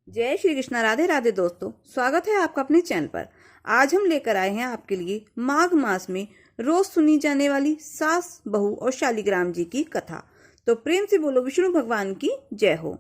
जय श्री कृष्णा। राधे राधे दोस्तों, स्वागत है आपका अपने चैनल पर। आज हम लेकर आए हैं आपके लिए माघ मास में रोज सुनी जाने वाली सास बहू और शालिग्राम जी की कथा। तो प्रेम से बोलो विष्णु भगवान की जय हो।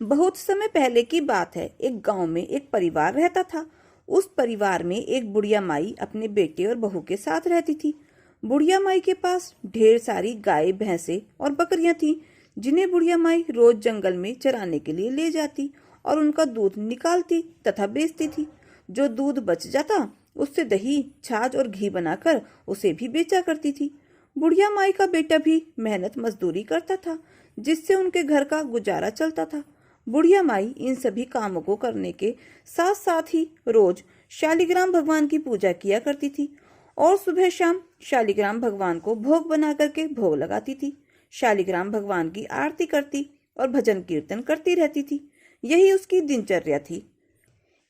बहुत समय पहले की बात है। एक गांव में एक परिवार रहता था। उस परिवार में एक बुढ़िया माई अपने बेटे और बहू के साथ रहती थी। बुढ़िया माई के पास ढेर सारी गाय भैंसे और बकरियां थी, जिन्हें बुढ़िया माई रोज जंगल में चराने के लिए ले जाती और उनका दूध निकालती तथा बेचती थी। जो दूध बच जाता उससे दही, छाछ और घी बनाकर उसे भी बेचा करती थी। बुढ़िया माई का बेटा भी मेहनत मजदूरी करता था, जिससे उनके घर का गुजारा चलता था। बुढ़िया माई इन सभी कामों को करने के साथ साथ ही रोज शालिग्राम भगवान की पूजा किया करती थी और सुबह शाम शालिग्राम भगवान को भोग बना करके भोग लगाती थी। शालिग्राम भगवान की आरती करती और भजन कीर्तन करती रहती थी। यही उसकी दिनचर्या थी।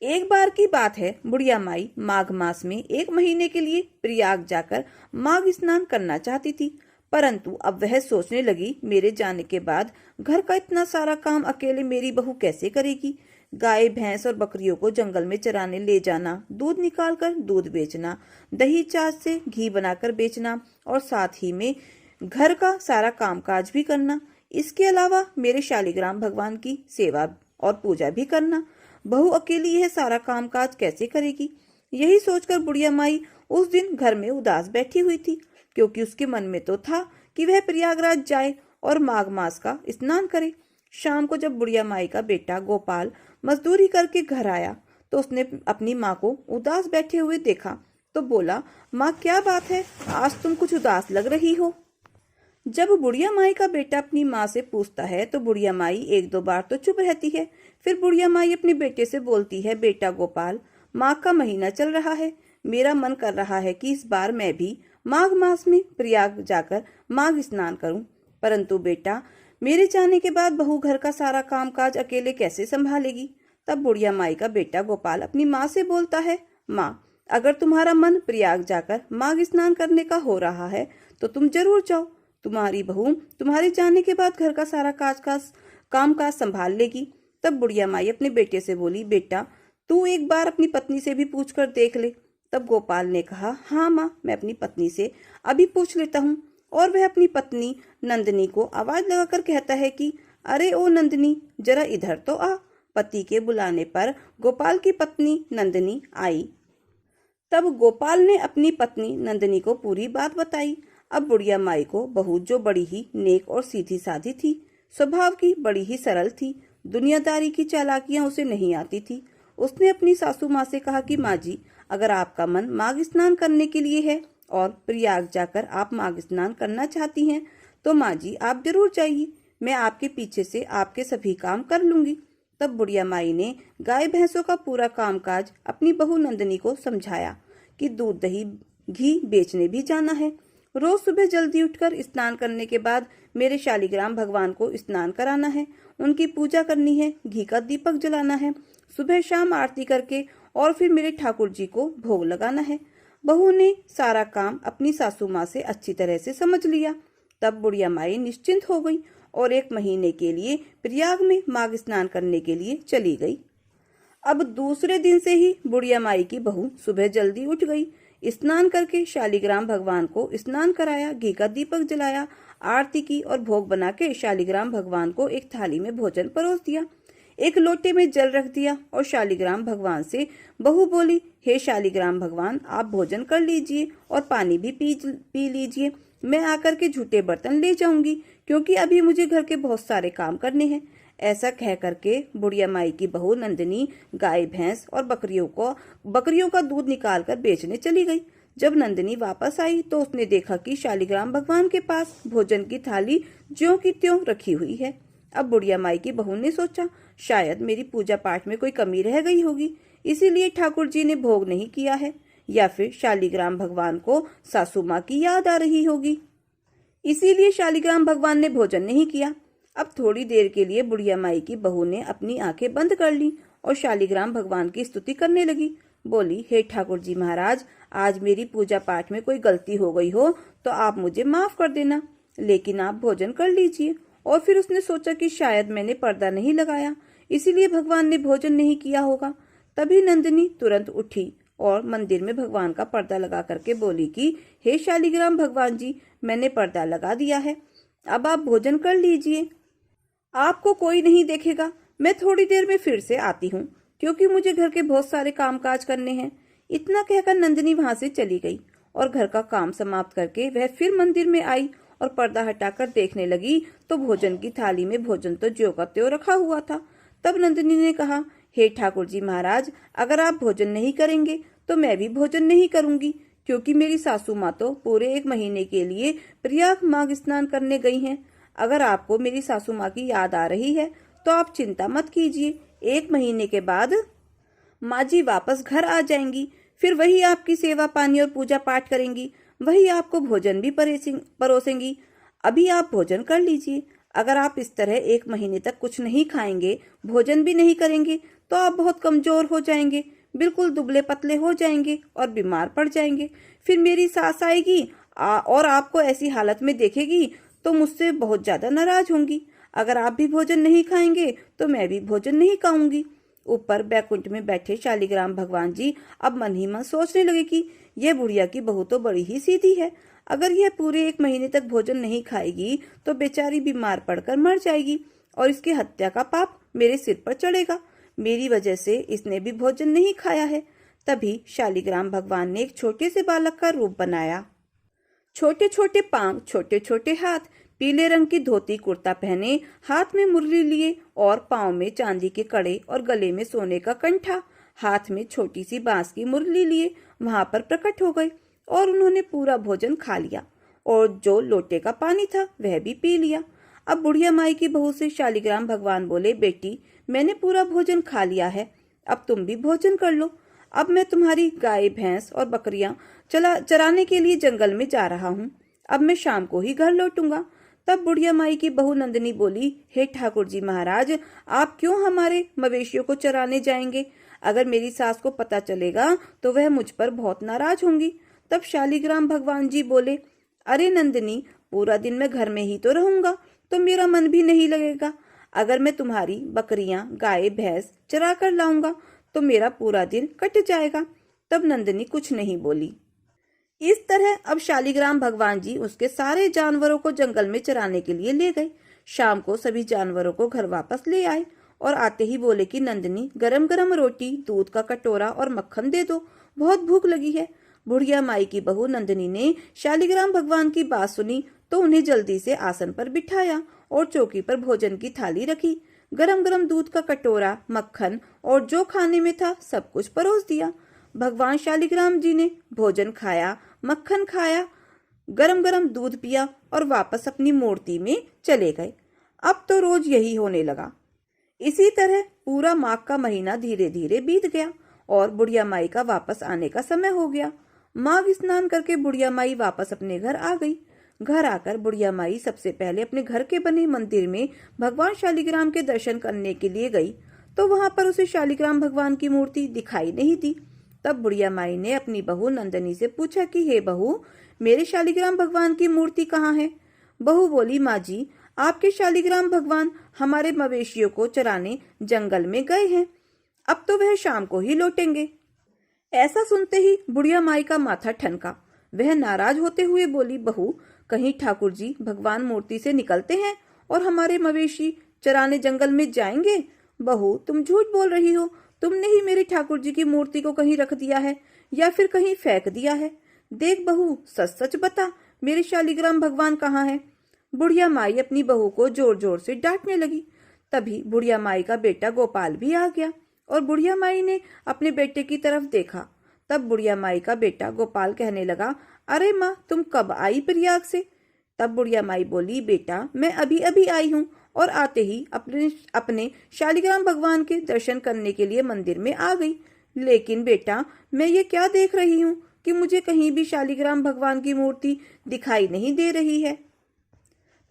एक बार की बात है, बुढ़िया माई माघ मास में 1 महीने के लिए प्रयाग जाकर माघ स्नान करना चाहती थी। परंतु अब वह सोचने लगी, मेरे जाने के बाद घर का इतना सारा काम अकेले मेरी बहू कैसे करेगी। गाय भैंस और बकरियों को जंगल में चराने ले जाना, दूध निकालकर दूध बेचना, दही छाछ से घी बनाकर बेचना और साथ ही में घर का सारा कामकाज भी करना। इसके अलावा मेरे शालिग्राम भगवान की सेवा और पूजा भी करना। बहू अकेली यह सारा कामकाज कैसे करेगी। यही सोचकर बुढ़िया माई उस दिन घर में उदास बैठी हुई थी, क्योंकि उसके मन में तो था कि वह प्रयागराज जाए और माघ मास का स्नान करे। शाम को जब बुढ़िया माई का बेटा गोपाल मजदूरी करके घर आया तो उसने अपनी माँ को उदास बैठे हुए देखा तो बोला, माँ क्या बात है, आज तुम कुछ उदास लग रही हो। जब बुढ़िया माई का बेटा अपनी माँ से पूछता है तो बुढ़िया माई 1-2 बार तो चुप रहती है। फिर बुढ़िया माई अपने बेटे से बोलती है, बेटा गोपाल, माघ का महीना चल रहा है, मेरा मन कर रहा है कि इस बार मैं भी माघ मास में प्रयाग जाकर माघ स्नान करूं। परंतु बेटा, मेरे जाने के बाद बहू घर का सारा कामकाज अकेले कैसे संभालेगी। तब बुढ़िया माई का बेटा गोपाल अपनी माँ से बोलता है, माँ, अगर तुम्हारा मन प्रयाग जाकर माघ स्नान करने का हो रहा है तो तुम जरूर जाओ। तुम्हारी बहू तुम्हारे जाने के बाद घर का सारा काम काज संभाल लेगी। तब बुढ़िया माई अपने बेटे से बोली, बेटा तू एक बार अपनी पत्नी से भी पूछ कर देख ले। तब गोपाल ने कहा, हाँ माँ, मैं अपनी पत्नी से अभी पूछ लेता हूँ। और वह अपनी पत्नी नंदिनी को आवाज लगाकर कहता है कि अरे ओ नंदिनी, जरा इधर तो आ। पति के बुलाने पर गोपाल की पत्नी नंदिनी आई। तब गोपाल ने अपनी पत्नी नंदिनी को पूरी बात बताई। अब बुढ़िया माई को बहू, जो बड़ी ही नेक और सीधी साधी थी, स्वभाव की बड़ी ही सरल थी, दुनियादारी की चालाकियां उसे नहीं आती थी। उसने अपनी सासू माँ से कहा कि माँ जी, अगर आपका मन माघ स्नान करने के लिए है और प्रयाग जाकर आप माघ स्नान करना चाहती हैं तो माँ जी आप जरूर जाइए, मैं आपके पीछे से आपके सभी काम कर लूंगी। तब बुढ़िया माई ने गाय भैंसों का पूरा कामकाज अपनी बहू नंदिनी को समझाया कि दूध दही घी बेचने भी जाना है। रोज सुबह जल्दी उठकर स्नान करने के बाद मेरे शालिग्राम भगवान को स्नान कराना है, उनकी पूजा करनी है, घी का दीपक जलाना है, सुबह शाम आरती करके और फिर मेरे ठाकुर जी को भोग लगाना है। बहू ने सारा काम अपनी सासू माँ से अच्छी तरह से समझ लिया। तब बुढ़िया माई निश्चिंत हो गई और 1 महीने के लिए प्रयाग में माघ स्नान करने के लिए चली गई। अब दूसरे दिन से ही बुढ़िया माई की बहू सुबह जल्दी उठ गई, स्नान करके शालिग्राम भगवान को स्नान कराया, घी का दीपक जलाया, आरती की और भोग बना के शालिग्राम भगवान को एक थाली में भोजन परोस दिया। एक लोटे में जल रख दिया और शालिग्राम भगवान से बहू बोली, हे शालिग्राम भगवान, आप भोजन कर लीजिए और पानी भी पी लीजिए। मैं आकर के झूठे बर्तन ले जाऊंगी, क्योंकि अभी मुझे घर के बहुत सारे काम करने हैं। ऐसा कह करके बुढ़िया माई की बहू नंदिनी गाय भैंस और बकरियों का दूध निकाल कर बेचने चली गई। जब नंदिनी वापस आई तो उसने देखा कि शालिग्राम भगवान के पास भोजन की थाली ज्यों की त्यों रखी हुई है। अब बुढ़िया माई की बहू ने सोचा, शायद मेरी पूजा पाठ में कोई कमी रह गई होगी, इसीलिए ठाकुर जी ने भोग नहीं किया है, या फिर शालिग्राम भगवान को सासू माँ की याद आ रही होगी, इसीलिए शालिग्राम भगवान ने भोजन नहीं किया। अब थोड़ी देर के लिए बुढ़िया माई की बहू ने अपनी आंखें बंद कर ली और शालिग्राम भगवान की स्तुति करने लगी। बोली, हे ठाकुर जी महाराज, आज मेरी पूजा पाठ में कोई गलती हो गई हो तो आप मुझे माफ कर देना, लेकिन आप भोजन कर लीजिए। और फिर उसने सोचा कि शायद मैंने पर्दा नहीं लगाया, इसीलिए भगवान ने भोजन नहीं किया होगा। तभी नंदिनी तुरंत उठी और मंदिर में भगवान का पर्दा लगा करके बोली कि हे शालिग्राम भगवान जी, मैंने पर्दा लगा दिया है, अब आप भोजन कर लीजिए, आपको कोई नहीं देखेगा। मैं थोड़ी देर में फिर से आती हूँ, क्योंकि मुझे घर के बहुत सारे कामकाज करने हैं। इतना कहकर नंदिनी वहां से चली गई और घर का काम समाप्त करके वह फिर मंदिर में आई और पर्दा हटाकर देखने लगी तो भोजन की थाली में भोजन तो ज्यों का त्यों रखा हुआ था। तब नंदिनी ने कहा, हे ठाकुर जी महाराज, अगर आप भोजन नहीं करेंगे तो मैं भी भोजन नहीं करूंगी, क्योंकि मेरी सासू माँ तो पूरे 1 महीने के लिए प्रयाग माघ स्नान करने गई हैं। अगर आपको मेरी सासू माँ की याद आ रही है तो आप चिंता मत कीजिए, 1 महीने के बाद माँ जी वापस घर आ जाएंगी, फिर वही आपकी सेवा पानी और पूजा पाठ करेंगी, वही आपको भोजन भी परोसेंगी। अभी आप भोजन कर लीजिए। अगर आप इस तरह 1 महीने तक कुछ नहीं खाएंगे, भोजन भी नहीं करेंगे, तो आप बहुत कमजोर हो जाएंगे, बिल्कुल दुबले पतले हो जाएंगे और बीमार पड़ जाएंगे। फिर मेरी सास आएगी और आपको ऐसी हालत में देखेगी तो मुझसे बहुत ज्यादा नाराज होंगी। अगर आप भी भोजन नहीं खाएंगे तो मैं भी भोजन नहीं खाऊंगी। ऊपर बैकुंठ में बैठे शालिग्राम भगवान जी अब मन ही मन सोचने लगे कि यह बुढ़िया की बहू तो बड़ी ही सीधी है। अगर यह पूरे 1 महीने तक भोजन नहीं खाएगी तो बेचारी बीमार पड़कर मर जाएगी और इसकी हत्या का पाप मेरे सिर पर चढ़ेगा। मेरी वजह से इसने भी भोजन नहीं खाया है। तभी शालिग्राम भगवान ने एक छोटे से बालक का रूप बनाया। छोटे छोटे पांव, छोटे छोटे हाथ, पीले रंग की धोती कुर्ता पहने, हाथ में मुरली लिए और पांव में चांदी के कड़े और गले में सोने का कंठा, हाथ में छोटी सी बांस की मुरली लिए वहां पर प्रकट हो गए और उन्होंने पूरा भोजन खा लिया और जो लोटे का पानी था वह भी पी लिया। अब बुढ़िया माई की बहू से शालिग्राम भगवान बोले, बेटी, मैंने पूरा भोजन खा लिया है, अब तुम भी भोजन कर लो। अब मैं तुम्हारी गाय भैंस और बकरियां चराने के लिए जंगल में जा रहा हूँ। अब मैं शाम को ही घर लौटूंगा। तब बुढ़िया माई की बहू नंदिनी बोली, हे ठाकुर जी महाराज, आप क्यों हमारे मवेशियों को चराने जाएंगे? अगर मेरी सास को पता चलेगा तो वह मुझ पर बहुत नाराज होंगी। तब शालिग्राम भगवान जी बोले, अरे नंदिनी, पूरा दिन मैं घर में ही तो रहूंगा, तो मेरा मन भी नहीं लगेगा। अगर मैं तुम्हारी बकरियां, गाय भैंस चरा कर लाऊंगा तो मेरा पूरा दिन कट जाएगा। तब नंदिनी कुछ नहीं बोली। इस तरह अब शालिग्राम भगवान जी उसके सारे जानवरों को जंगल में चराने के लिए ले गए। शाम को सभी जानवरों को घर वापस ले आए और आते ही बोले कि नंदिनी, गरम गरम रोटी, दूध का कटोरा और मक्खन दे दो, बहुत भूख लगी है। बुढ़िया माई की बहू नंदिनी ने शालिग्राम भगवान की बात सुनी तो उन्हें जल्दी से आसन पर बिठाया और चौकी पर भोजन की थाली रखी। गरम गरम दूध का कटोरा, मक्खन और जो खाने में था सब कुछ परोस दिया। भगवान शालिग्राम जी ने भोजन खाया, मक्खन खाया, गरम गरम दूध पिया और वापस अपनी मूर्ति में चले गए। अब तो रोज यही होने लगा। इसी तरह पूरा माघ का महीना धीरे धीरे बीत गया और बुढ़िया माई का वापस आने का समय हो गया। माघ स्नान करके बुढ़िया माई वापस अपने घर आ गई। घर आकर बुढ़िया माई सबसे पहले अपने घर के बने मंदिर में भगवान शालिग्राम के दर्शन करने के लिए गई तो वहां पर उसे शालिग्राम भगवान की मूर्ति दिखाई नहीं दी। तब बुढ़िया माई ने अपनी बहू नंदिनी से पूछा कि हे बहू, मेरे शालिग्राम भगवान की मूर्ति कहाँ है? बहू बोली, माँ जी, आपके शालिग्राम भगवान हमारे मवेशियों को चराने जंगल में गए हैं, अब तो वह शाम को ही लौटेंगे। ऐसा सुनते ही बुढ़िया माई का माथा ठनका। वह नाराज होते हुए बोली, बहू, कहीं ठाकुर जी भगवान मूर्ति से निकलते हैं और हमारे मवेशी चराने जंगल में जाएंगे? बहू, तुम झूठ बोल रही हो, तुमने ही मेरे ठाकुर जी की मूर्ति को कहीं रख दिया है या फिर कहीं फेंक दिया है। देख बहू, सच सच बता, मेरे शालिग्राम भगवान कहाँ है? बुढ़िया माई अपनी बहू को जोर जोर से डांटने लगी। तभी बुढ़िया माई का बेटा गोपाल भी आ गया और बुढ़िया माई ने अपने बेटे की तरफ देखा। तब बुढ़िया माई का बेटा गोपाल कहने लगा, अरे माँ, तुम कब आई प्रयाग से? तब बुढ़िया माई बोली, बेटा, मैं अभी अभी आई हूँ और आते ही अपने शालिग्राम भगवान के दर्शन करने के लिए मंदिर में आ गई। लेकिन बेटा, मैं ये क्या देख रही हूँ कि मुझे कहीं भी शालिग्राम भगवान की मूर्ति दिखाई नहीं दे रही है।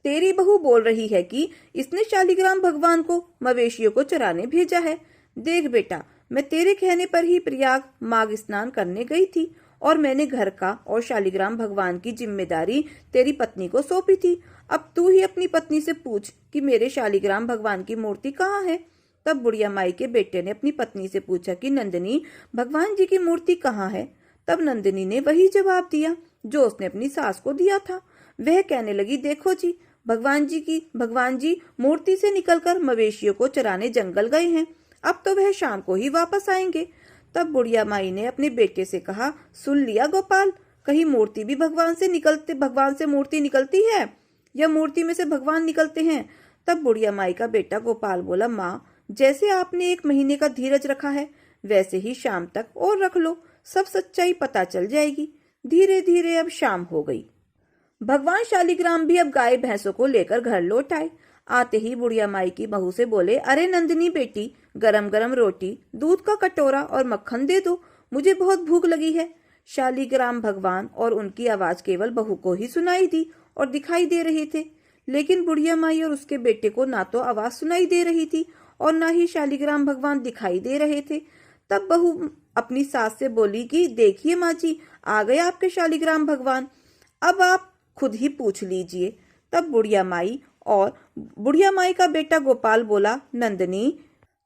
तेरी बहू बोल रही है कि इसने शालिग्राम भगवान को मवेशियों को चराने भेजा है। देख बेटा, मैं तेरे कहने पर ही प्रयाग माघ स्नान करने गई थी और मैंने घर का और शालिग्राम भगवान की जिम्मेदारी तेरी पत्नी को सौंपी थी। अब तू ही अपनी पत्नी से पूछ कि मेरे शालिग्राम भगवान की मूर्ति कहाँ है। तब बुढ़िया माई के बेटे ने अपनी पत्नी से पूछा कि नंदिनी, भगवान जी की मूर्ति कहाँ है? तब नंदिनी ने वही जवाब दिया जो उसने अपनी सास को दिया था। वह कहने लगी, देखो जी, भगवान जी मूर्ति से निकलकर मवेशियों को चराने जंगल गए हैं। अब तो वह शाम को ही वापस आएंगे। तब बुढ़िया माई ने अपने बेटे से कहा, सुन लिया गोपाल, कहीं मूर्ति भी भगवान से मूर्ति निकलती है या मूर्ति में से भगवान निकलते हैं? तब बुढ़िया माई का बेटा गोपाल बोला, माँ, जैसे आपने 1 महीने का धीरज रखा है वैसे ही शाम तक और रख लो, सब सच्चाई पता चल जाएगी। धीरे धीरे अब शाम हो गई। भगवान शालिग्राम भी अब गाय भैंसों को लेकर घर लौट आए। आते ही बुढ़िया माई की बहू से बोले, अरे नंदिनी बेटी, गरम गरम रोटी, दूध का कटोरा और मक्खन दे दो, मुझे बहुत भूख लगी है। शालिग्राम भगवान और उनकी आवाज केवल बहू को ही सुनाई दी और दिखाई दे रहे थे, लेकिन बुढ़िया माई और उसके बेटे को ना तो आवाज सुनाई दे रही थी और ना ही शालिग्राम भगवान दिखाई दे रहे थे। तब बहू अपनी सास से बोली कि देखिए माँ जी, आ गए आपके शालिग्राम भगवान, अब आप खुद ही पूछ लीजिए। तब बुढ़िया माई का बेटा गोपाल बोला, नंदिनी,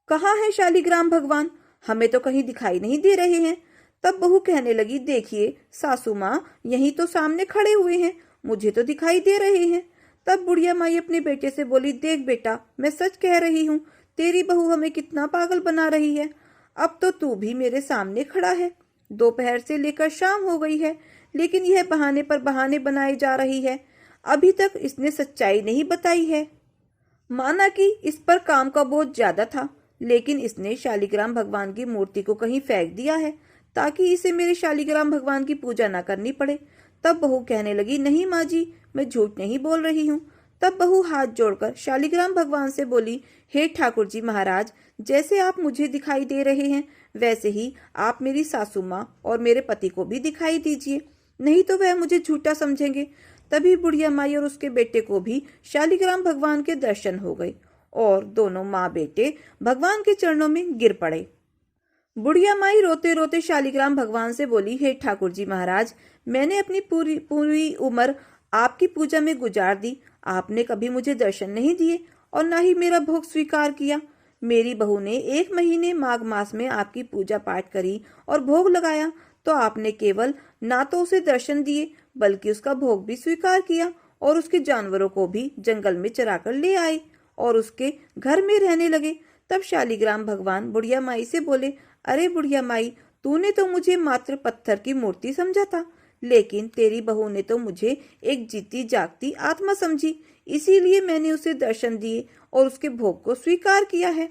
कहाँ है शालिग्राम भगवान? हमें तो कहीं दिखाई नहीं दे रहे हैं। तब बहू कहने लगी, देखिए सासू माँ, यहीं तो सामने खड़े हुए हैं, मुझे तो दिखाई दे रहे हैं। तब बुढ़िया माई अपने बेटे से बोली, देख बेटा, मैं सच कह रही हूँ, तेरी बहू हमें कितना पागल बना रही है। अब तो तू भी मेरे सामने खड़ा है। दोपहर से लेकर शाम हो गई है, लेकिन यह बहाने पर बहाने बनाई जा रही है। अभी तक इसने सच्चाई नहीं बताई है। माना कि इस पर काम का बोझ ज्यादा था, लेकिन इसने शालिग्राम भगवान की मूर्ति को कहीं फेंक दिया है ताकि इसे मेरे शालिग्राम भगवान की पूजा न करनी पड़े। तब बहू कहने लगी, नहीं माँ जी, मैं झूठ नहीं बोल रही हूँ। तब बहू हाथ जोड़कर शालिग्राम भगवान से बोली, हे ठाकुर जी महाराज, जैसे आप मुझे दिखाई दे रहे हैं वैसे ही आप मेरी सासू माँ और मेरे पति को भी दिखाई दीजिए, नहीं तो वह मुझे झूठा समझेंगे। तभी बुढ़िया माई और उसके बेटे को भी शालिग्राम भगवान के दर्शन हो गए और दोनों माँ बेटे भगवान के चरणों में गिर पड़े। बुढ़िया माई रोते रोते शालिग्राम भगवान से बोली, हे ठाकुर जी महाराज, मैंने अपनी पूरी उम्र आपकी पूजा में गुजार दी, आपने कभी मुझे दर्शन नहीं दिए और न ही मेरा भोग स्वीकार किया। मेरी बहू ने 1 महीने माघ मास में आपकी पूजा पाठ करी और भोग लगाया, तो आपने केवल ना तो उसे दर्शन दिए बल्कि उसका भोग भी स्वीकार किया और उसके जानवरों को भी जंगल में चराकर ले आए और उसके घर में रहने लगे। तब शालिग्राम भगवान बुढ़िया माई से बोले, अरे बुढ़िया माई, तूने तो मुझे मात्र पत्थर की मूर्ति समझा था, लेकिन तेरी बहू ने तो मुझे एक जीती जागती आत्मा समझी, इसीलिए मैंने उसे दर्शन दिए और उसके भोग को स्वीकार किया है।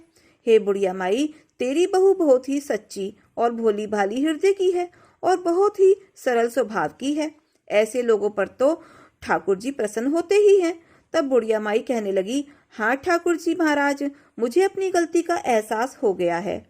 हे बुढ़िया माई, तेरी बहू बहुत ही सच्ची और भोली भाली हृदय की है और बहुत ही सरल स्वभाव की है। ऐसे लोगों पर तो ठाकुर जी प्रसन्न होते ही हैं। तब बुढ़िया माई कहने लगी, हाँ ठाकुर जी महाराज, मुझे अपनी गलती का एहसास हो गया है।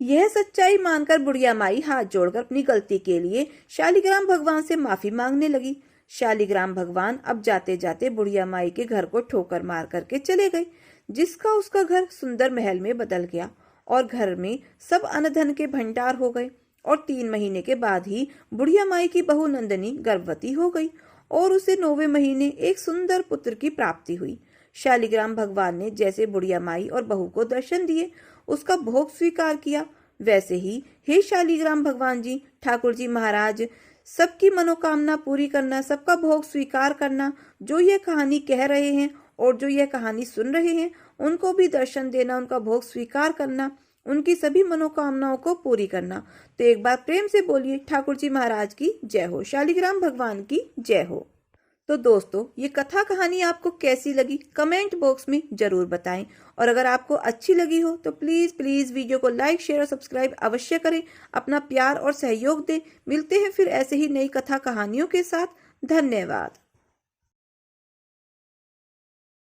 यह सच्चाई मानकर बुढ़िया माई हाथ जोड़कर अपनी गलती के लिए शालिग्राम भगवान से माफी मांगने लगी। शालिग्राम भगवान अब जाते जाते बुढ़िया माई के घर को ठोकर मार करके चले गए, जिसका उसका घर सुंदर महल में बदल गया और घर में सब अन्न धन के भंडार हो गए। और 3 महीने के बाद ही बुढ़िया माई की बहू नंदिनी गर्भवती हो गई और उसे 9वें महीने एक सुंदर पुत्र की प्राप्ति हुई। शालिग्राम भगवान ने जैसे बुढ़िया माई और बहू को दर्शन दिए, उसका भोग स्वीकार किया, वैसे ही हे शालिग्राम भगवान जी, ठाकुर जी महाराज, सबकी मनोकामना पूरी करना, सबका भोग स्वीकार करना, जो यह कहानी कह रहे हैं और जो यह कहानी सुन रहे हैं उनको भी दर्शन देना, उनका भोग स्वीकार करना, उनकी सभी मनोकामनाओं को पूरी करना। तो एक बार प्रेम से बोलिए, ठाकुर जी महाराज की जय हो, शालिग्राम भगवान की जय हो। तो दोस्तों, ये कथा कहानी आपको कैसी लगी कमेंट बॉक्स में जरूर बताएं, और अगर आपको अच्छी लगी हो तो प्लीज प्लीज वीडियो को लाइक, शेयर और सब्सक्राइब अवश्य करें, अपना प्यार और सहयोग दें। मिलते हैं फिर ऐसे ही नई कथा कहानियों के साथ। धन्यवाद।